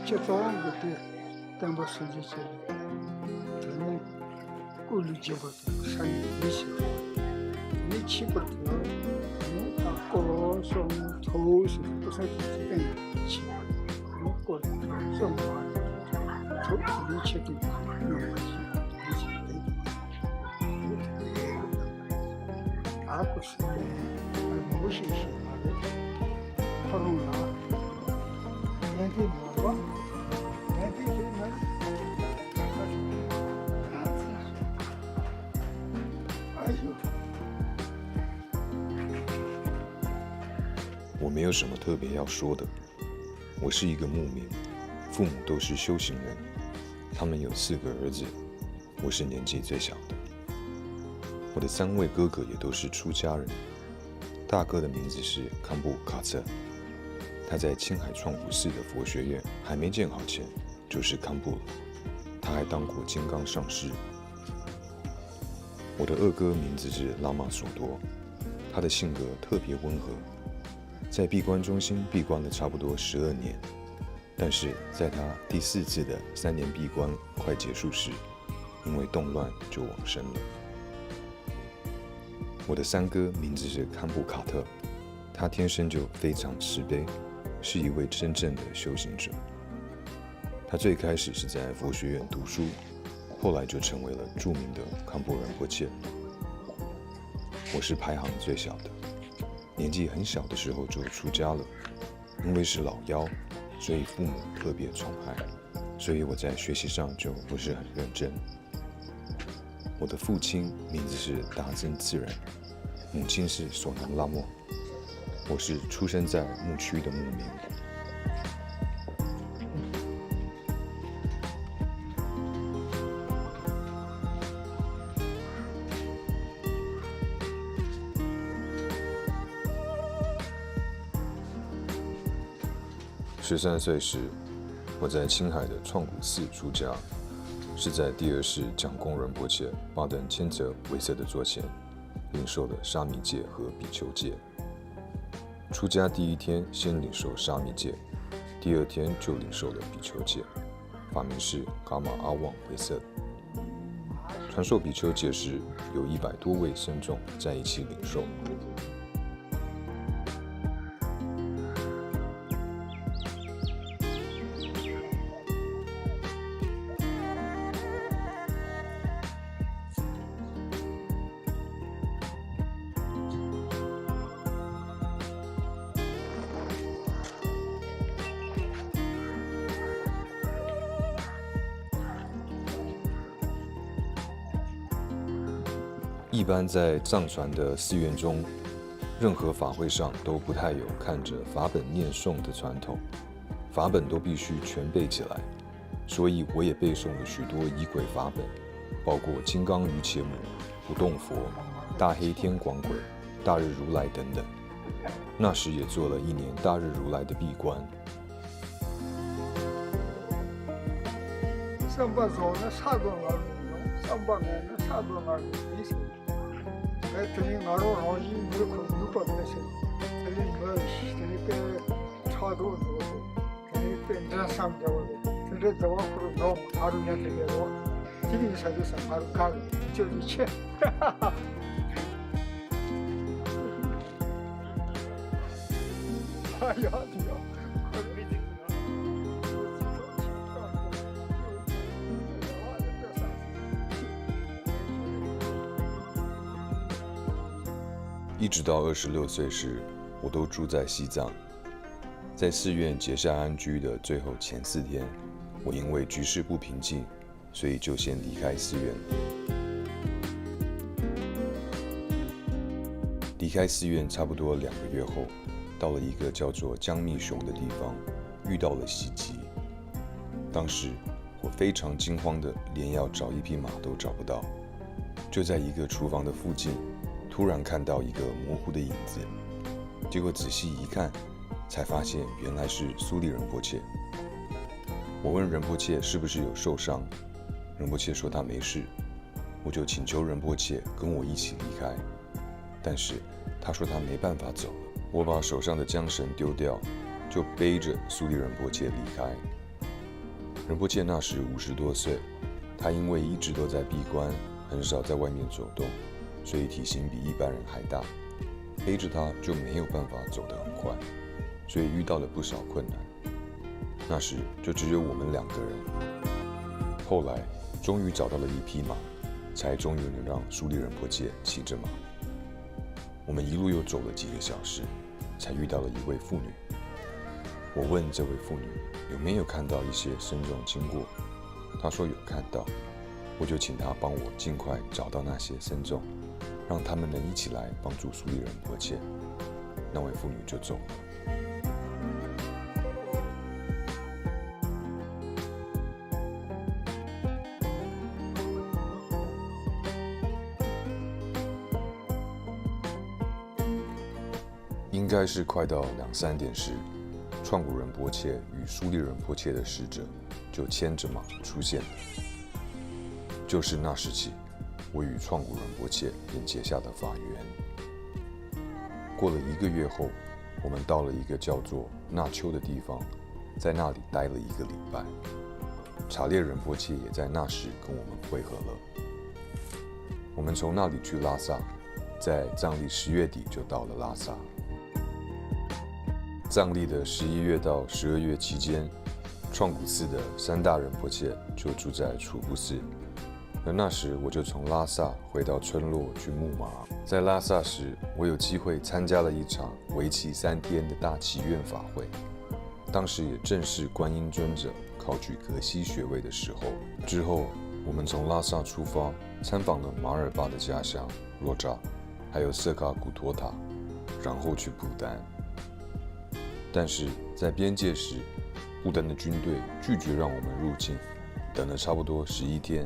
接早个的，等到时间去了，等过了节个的，山里一些，你去不了，你到高上头是不是几个人去？你过了上班，头你去的，那么你去的，那不是的，不是什么的，他弄了，年纪老了。我没有什么特别要说的。我是一个牧民，父母都是修行人，他们有4个儿子，我是年纪最小的。我的3位哥哥也都是出家人。大哥的名字是康布卡策，他在青海创古寺的佛学院还没建好前就是康布了，他还当过金刚上师。我的2哥名字是拉玛索多，他的性格特别温和，在闭关中心闭关了差不多12年，但是在他第4次的3年闭关快结束时，因为动乱就往生了。我的3哥名字是堪布卡特，他天生就非常慈悲，是一位真正的修行者。他最开始是在佛学院读书，后来就成为了著名的康布仁波切。我是排行最小的，年纪很小的时候就出家了，因为是老幺，所以父母特别宠爱，所以我在学习上就不是很认真。我的父亲名字是达增自然，母亲是索南拉莫。我是出生在牧区的牧民。13岁时，我在青海的创古寺出家，是在第2世讲公仁波切巴登千泽维瑟的座前，领受了沙弥戒和比丘戒。出家第1天先领受沙弥戒，第2天就领受了比丘戒，法名是伽玛阿旺维瑟。传授比丘戒时，有100多位僧众在一起领受。一般在藏传的寺院中，任何法会上都不太有看着法本念诵的传统，法本都必须全背起来，所以我也背诵了许多仪轨法本，包括金刚瑜伽母、不动佛、大黑天广鬼、大日如来等等。那时也做了1年大日如来的闭关。上班早那差多少？上班那差多少？等于俺老老一没有搞这些，等于没等于被差多少，等于被人上交的，等于在我或者老马路上这个多，这个才就是马路干的，就一切，哈哈哈。哎呀，对呀。一直到26岁时，我都住在西藏。在寺院结下安居的最后前4天，我因为局势不平静，所以就先离开寺院了。离开寺院差不多2个月后，到了一个叫做江密雄的地方，遇到了袭击。当时我非常惊慌的，连要找一匹马都找不到。就在一个厨房的附近，突然看到一个模糊的影子，结果仔细一看，才发现原来是苏利仁波切。我问仁波切是不是有受伤，仁波切说他没事，我就请求仁波切跟我一起离开，但是他说他没办法走了。我把手上的缰绳丢掉，就背着苏利仁波切离开。仁波切那时50多岁，他因为一直都在闭关，很少在外面走动，所以体型比一般人还大，背着他就没有办法走得很快，所以遇到了不少困难。那时就只有我们2个人。后来终于找到了一匹马，才终于能让苏利仁波切骑着马。我们一路又走了几个小时，才遇到了一位妇女。我问这位妇女有没有看到一些僧众经过，她说有看到，我就请她帮我尽快找到那些僧众，让他们能一起来帮助苏利仁波切。那位妇女就走了。应该是快到2、3点时，创古仁波切与苏利仁波切的使者就牵着马出现了。就是那时起，我与创古仁波切便结下了法缘。过了1个月后，我们到了一个叫做纳丘的地方，在那里待了1个礼拜。查列仁波切也在那时跟我们会合了。我们从那里去拉萨，在藏历10月底就到了拉萨。藏历的11月到12月期间，创古寺的3大仁波切就住在楚布寺，而那时我就从拉萨回到村落去牧马。在拉萨时，我有机会参加了一场为期3天的大祈愿法会，当时也正是观音尊者考取格西学位的时候。之后，我们从拉萨出发，参访了马尔巴的家乡若扎，还有色卡古托塔，然后去不丹。但是在边界时，不丹的军队拒绝让我们入境，等了差不多11天。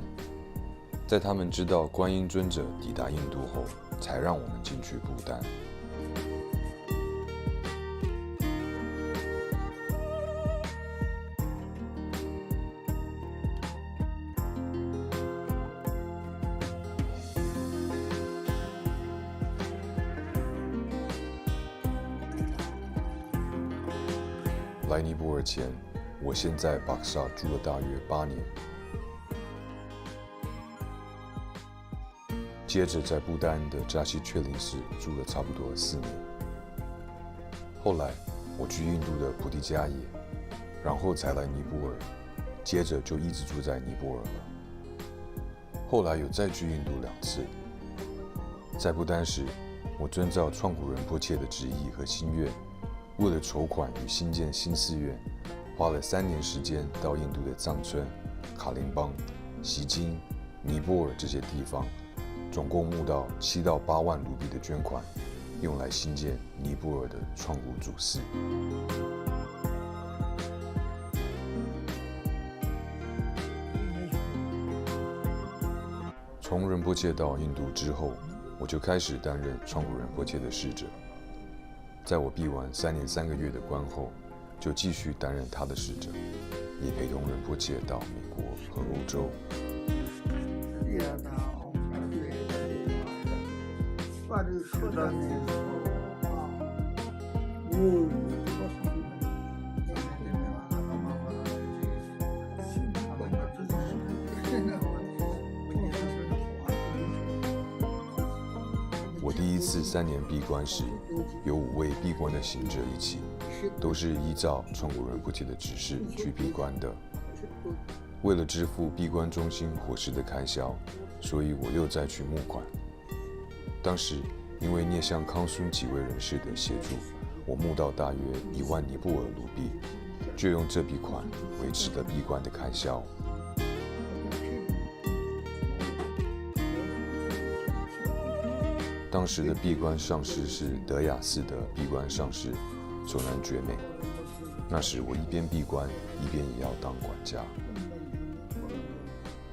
在他们知道观音尊者抵达印度后，才让我们进去不丹。来尼泊尔前，我先在巴克萨住了大约8年，接着在不丹的扎西确林寺住了差不多4年。后来我去印度的菩提迦耶，然后才来尼泊尔，接着就一直住在尼泊尔了。后来有再去印度2次。在不丹时，我遵照创古仁波切的旨意和心愿，为了筹款与新建新寺院，花了3年时间到印度的藏村、卡林邦、锡金、尼泊尔这些地方，总共募到7到8万卢比的捐款，用来新建尼泊尔的创古主寺。从仁波切到印度之后，我就开始担任创古仁波切的使者。在我闭完3年3个月的关后，就继续担任他的使者，也陪同仁波切到美国和欧洲。我第一次3年闭关时，有5位闭关的行者一起，都是依照创古仁波切的指示去闭关的。为了支付闭关中心伙食的开销，所以我又再去募款。当时因为聂向康孙几位人士的协助，我募到大约1万尼泊尔卢比，就用这笔款维持了闭关的开销。当时的闭关上师是德雅寺的闭关上师佐南觉美。那时我一边闭关，一边也要当管家。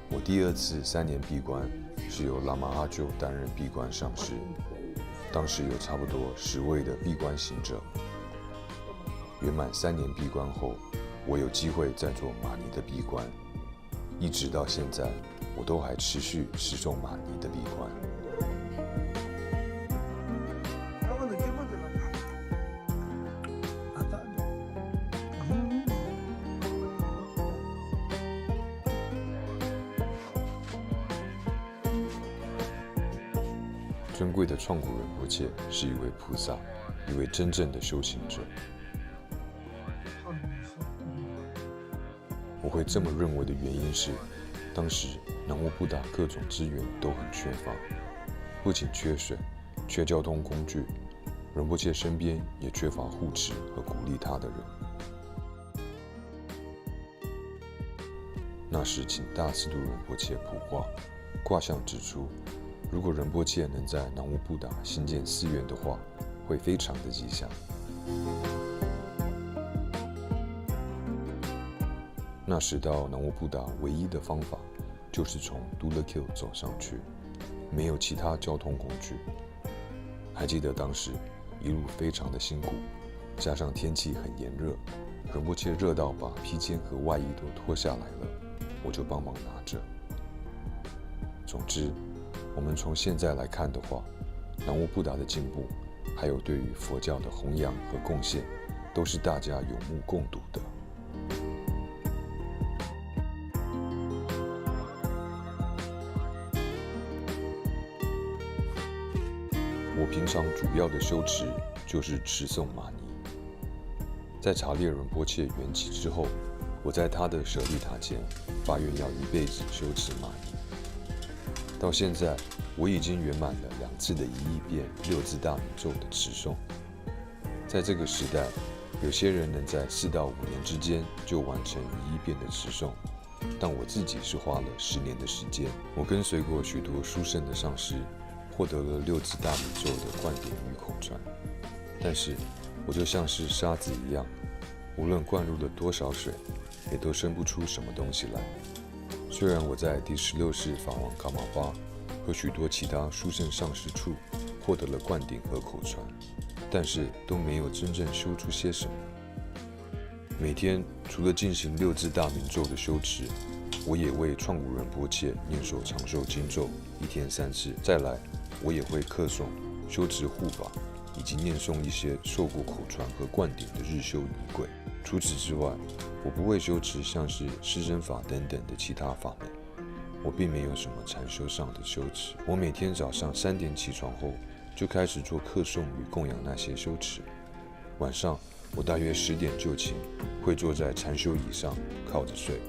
我第2次3年闭关是由喇嘛阿舅担任闭关上师，当时有差不多10位的闭关行者。圆满3年闭关后，我有机会再做玛尼的闭关，一直到现在，我都还持续持诵玛尼的闭关。尊贵的创古仁波切是一位菩萨，一位真正的修行者。我会这么认为的原因是，当时南无布达各种资源都很缺乏，不仅缺水、缺交通工具，仁波切身边也缺乏护持和鼓励他的人。那时请大智度仁波切卜卦，卦象指出，如果仁波切能在南无布达新建寺院的话，会非常的吉祥。那时到南无布达唯一的方法，就是从都勒 Q 走上去，没有其他交通工具。还记得当时一路非常的辛苦，加上天气很炎热，仁波切热到把披肩和外衣都脱下来了，我就帮忙拿着。总之，我们从现在来看的话，南无布达的进步，还有对于佛教的弘扬和贡献，都是大家有目共睹的。我平常主要的修持就是持诵玛尼。在查列仁波切圆寂之后，我在他的舍利塔前发愿要一辈子修持玛尼。到现在，我已经圆满了2次的1亿遍6字大明咒的持诵。在这个时代，有些人能在4到5年之间就完成1亿遍的持诵，但我自己是花了10年的时间。我跟随过许多殊胜的上师，获得了6字大明咒的灌顶与口传，但是我就像是沙子一样，无论灌入了多少水，也都生不出什么东西来。虽然我在第16世法王卡玛巴和许多其他殊胜上师处获得了灌顶和口传，但是都没有真正修出些什么。每天除了进行6字大明咒的修持，我也为创古仁波切念诵长寿经咒，1天3次。再来，我也会课诵、修持护法，以及念诵一些受过口传和灌顶的日修仪轨。除此之外，我不会修持像是施身法等等的其他法门。我并没有什么禅修上的修持。我每天早上3点起床后，就开始做课诵与供养那些修持。晚上我大约10点就寝，会坐在禅修椅上靠着睡。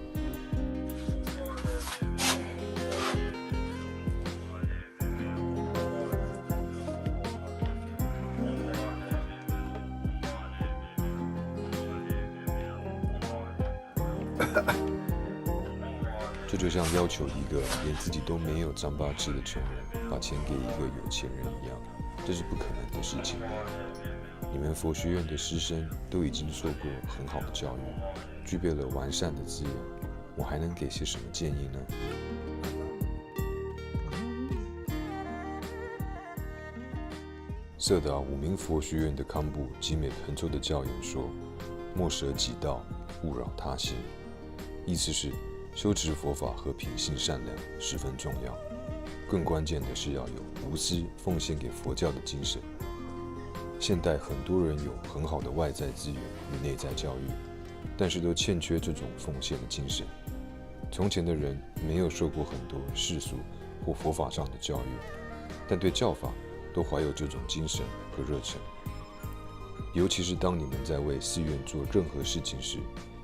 这就像要求一个连自己都没有张巴吃的穷人把钱给一个有钱人一样，这是不可能的事情。你们佛学院的师生都已经受过很好的教育，具备了完善的资源，我还能给些什么建议呢？色达五明佛学院的堪布吉美腾州的教言说：“莫舍己道，勿扰他心。”意思是修持佛法和品性善良十分重要，更关键的是要有无私奉献给佛教的精神。现代很多人有很好的外在资源与内在教育，但是都欠缺这种奉献的精神。从前的人没有受过很多世俗或佛法上的教育，但对教法都怀有这种精神和热忱。尤其是当你们在为寺院做任何事情时，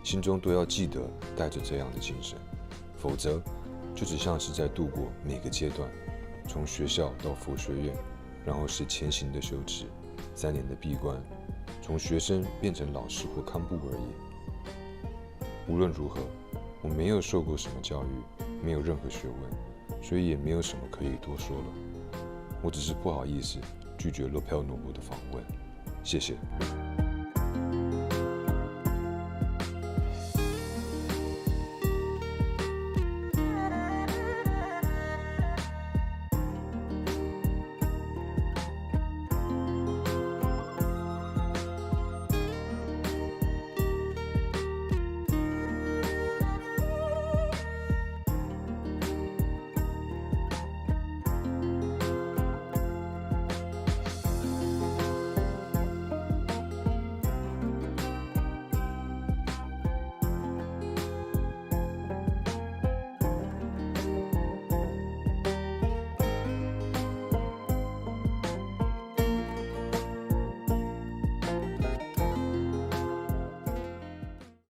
心中都要记得带着这样的精神，否则就只像是在度过每个阶段，从学校到佛学院，然后是前行的修持，3年的闭关，从学生变成老师或堪布而已。无论如何，我没有受过什么教育，没有任何学问，所以也没有什么可以多说了。我只是不好意思拒绝洛飘诺布的访问，谢谢。